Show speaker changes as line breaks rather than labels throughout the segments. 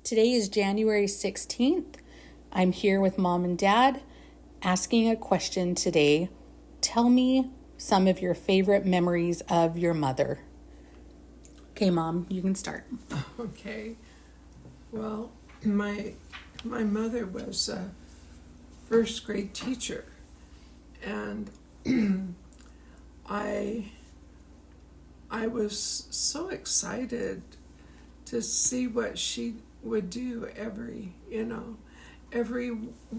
Today is January 16th. I'm here with Mom and Dad asking a question today. Tell me some of your favorite memories of your mother. Okay, Mom, you can start.
Okay. Well, my mother was a first grade teacher, and I was so excited to see what she would do every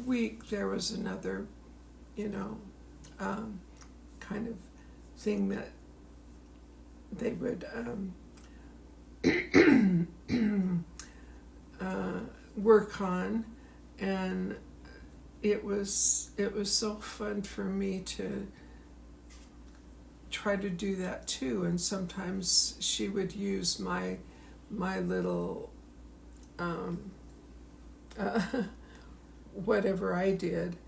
week. There was another, kind of thing that they would work on, and it was so fun for me to try to do that too. And sometimes she would use my little whatever I did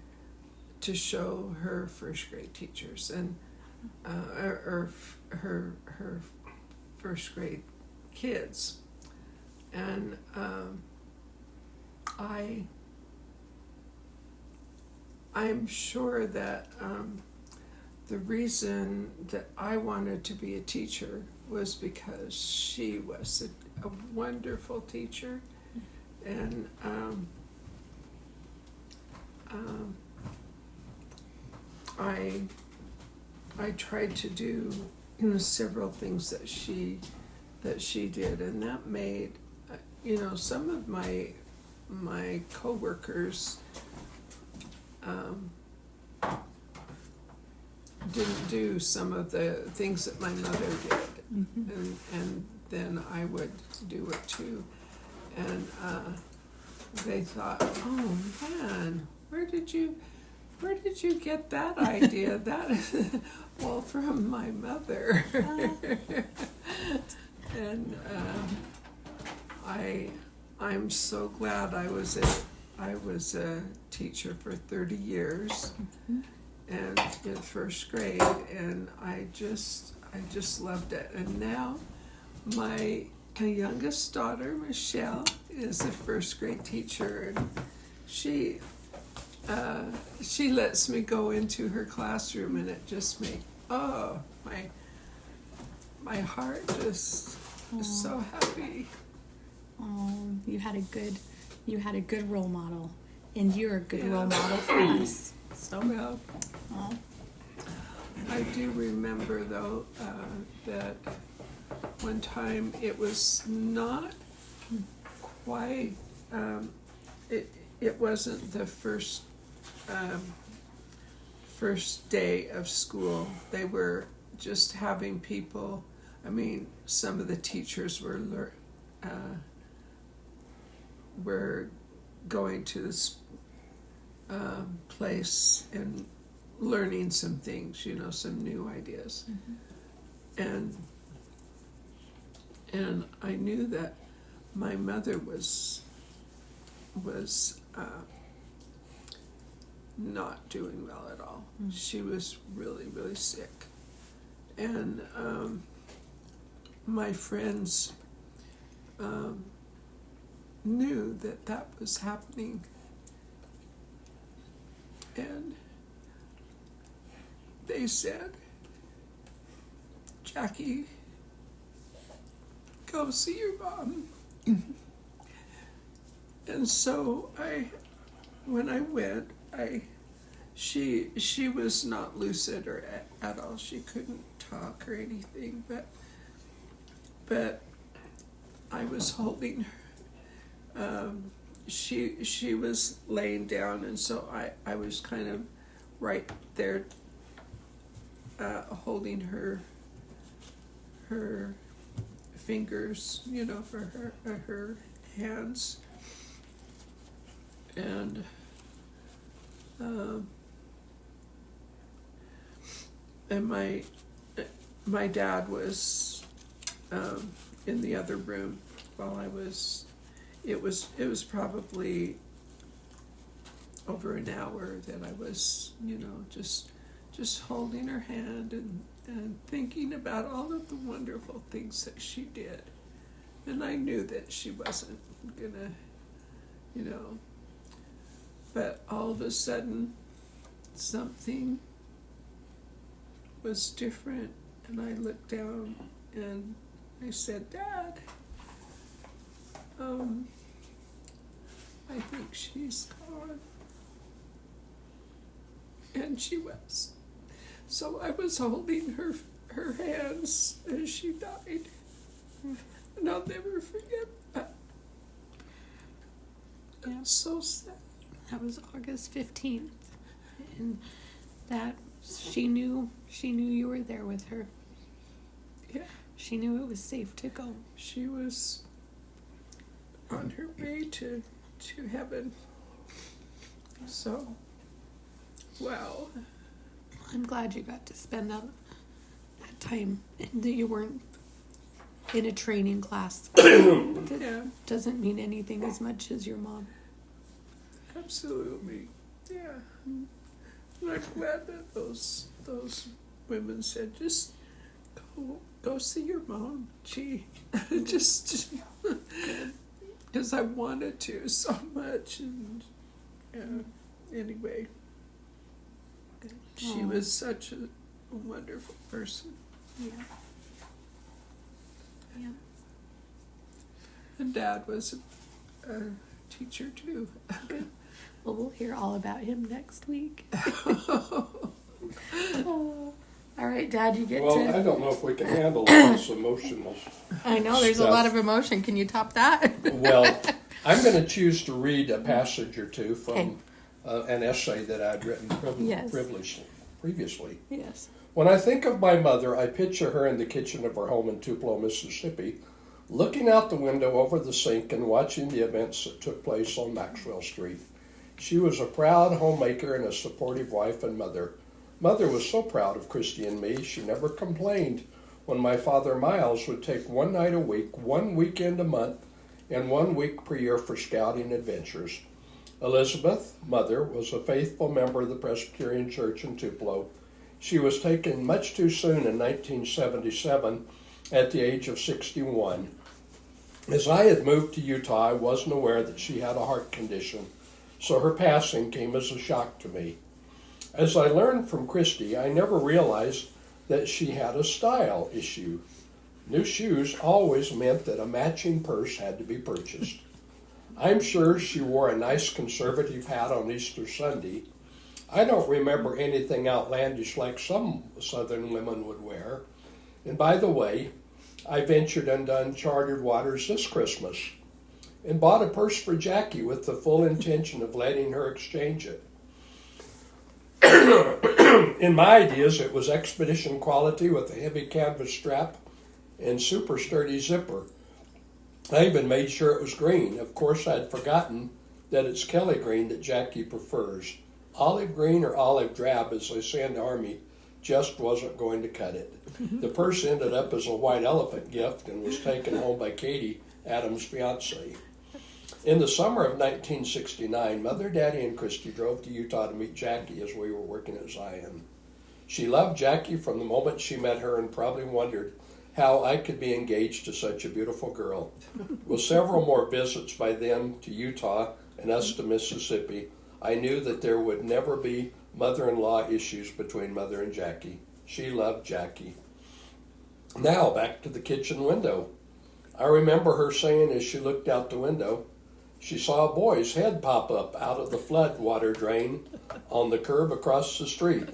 to show her first grade teachers and or her first grade kids. And I'm sure that the reason that I wanted to be a teacher was because she was a wonderful teacher, and I tried to do several things that she did, and that made some of my coworkers didn't do some of the things that my mother did, and then I would do it too, and they thought, oh man, where did you get that idea? That is, well, from my mother. And I'm so glad I was a teacher for 30 years, and in first grade, and I just loved it. And now my youngest daughter, Michelle, is a first grade teacher, and she lets me go into her classroom, and it just makes my heart just is so happy.
Oh, you had a good role model, and you're a good role model for us. So
well, I do remember though that one time it was not quite. It wasn't the first day of school. They were just having people. I mean, some of the teachers were going to this place and learning some things, some new ideas. And I knew that my mother was not doing well at all. She was really, really sick. And my friends knew that was happening, and they said, Jackie, go see your mom. And so when I went, she was not lucid or at all. She couldn't talk or anything, but I was holding her. She was laying down, and so I was kind of right there, holding her fingers, for her hands, and my dad was in the other room while I was. It was probably over an hour that I was, just holding her hand and thinking about all of the wonderful things that she did. And I knew that she wasn't gonna, you know, but all of a sudden something was different, and I looked down and I said, Dad, I think she's gone. And she was. So I was holding her hands as she died. And I'll never forget that.
Yeah.
It's so sad.
That was August 15th. And that she knew you were there with her.
Yeah.
She knew it was safe to go.
She was on her way to heaven. So, wow.
I'm glad you got to spend that time and that you weren't in a training class. That
Yeah,
doesn't mean anything as much as your mom.
absolutely. Yeah. And I'm glad that those women said, just go see your mom. Gee, just because I wanted to so much, and anyway, she was such a wonderful person.
Yeah. Yeah.
And Dad was a teacher too.
Good. Well, we'll hear all about him next week. Oh. All right, Dad, you get
Well,
to...
I don't know if we can handle this emotional
I know, there's
stuff.
a lot of emotion. Can you top that?
Well, I'm going to choose to read a passage or two
Okay.
from an essay that I'd written
Yes.
previously.
Yes.
When I think of my mother, I picture her in the kitchen of her home in Tupelo, Mississippi, looking out the window over the sink and watching the events that took place on Maxwell Street. She was a proud homemaker and a supportive wife and mother. Mother was so proud of Christy and me, she never complained when my father Miles would take one night a week, one weekend a month, and 1 week per year for scouting adventures. Elizabeth, mother, was a faithful member of the Presbyterian Church in Tupelo. She was taken much too soon in 1977 at the age of 61. As I had moved to Utah, I wasn't aware that she had a heart condition, so her passing came as a shock to me. As I learned from Christy, I never realized that she had a style issue. New shoes always meant that a matching purse had to be purchased. I'm sure she wore a nice conservative hat on Easter Sunday. I don't remember anything outlandish like some Southern women would wear. And by the way, I ventured into uncharted waters this Christmas and bought a purse for Jackie with the full intention of letting her exchange it. In my ideas, it was expedition quality with a heavy canvas strap and super sturdy zipper. I even made sure it was green. Of course, I'd forgotten that it's Kelly green that Jackie prefers. Olive green or olive drab, as they say in the Army, just wasn't going to cut it. The purse ended up as a white elephant gift and was taken home by Katie, Adam's fiancée. In the summer of 1969, Mother, Daddy, and Christy drove to Utah to meet Jackie as we were working at Zion. She loved Jackie from the moment she met her and probably wondered how I could be engaged to such a beautiful girl. With several more visits by then to Utah and us to Mississippi, I knew that there would never be mother-in-law issues between Mother and Jackie. She loved Jackie. Now, back to the kitchen window. I remember her saying as she looked out the window, she saw a boy's head pop up out of the flood water drain on the curb across the street.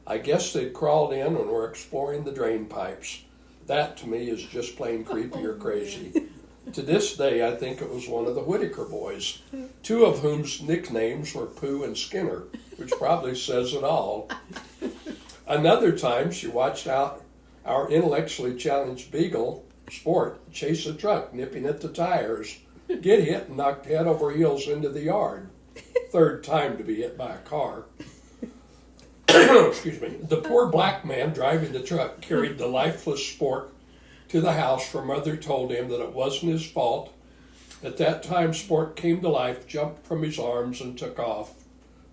I guess they'd crawled in and were exploring the drain pipes. That, to me, is just plain creepy or crazy. To this day, I think it was one of the Whitaker boys, two of whom's nicknames were Pooh and Skinner, which probably says it all. Another time, she watched out our intellectually challenged beagle, Sport, chase a truck nipping at the tires, get hit and knocked head over heels into the yard. Third time to be hit by a car. Excuse me. The poor black man driving the truck carried the lifeless Sport to the house where Mother told him that it wasn't his fault. At that time, Sport came to life, jumped from his arms, and took off.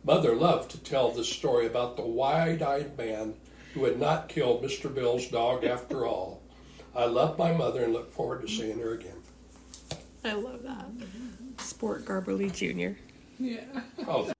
Mother loved to tell this story about the wide-eyed man who had not killed Mr. Bill's dog after all. I love my mother and look forward to seeing her again.
I love that. Sport Garberly Jr.
Yeah.
Oh,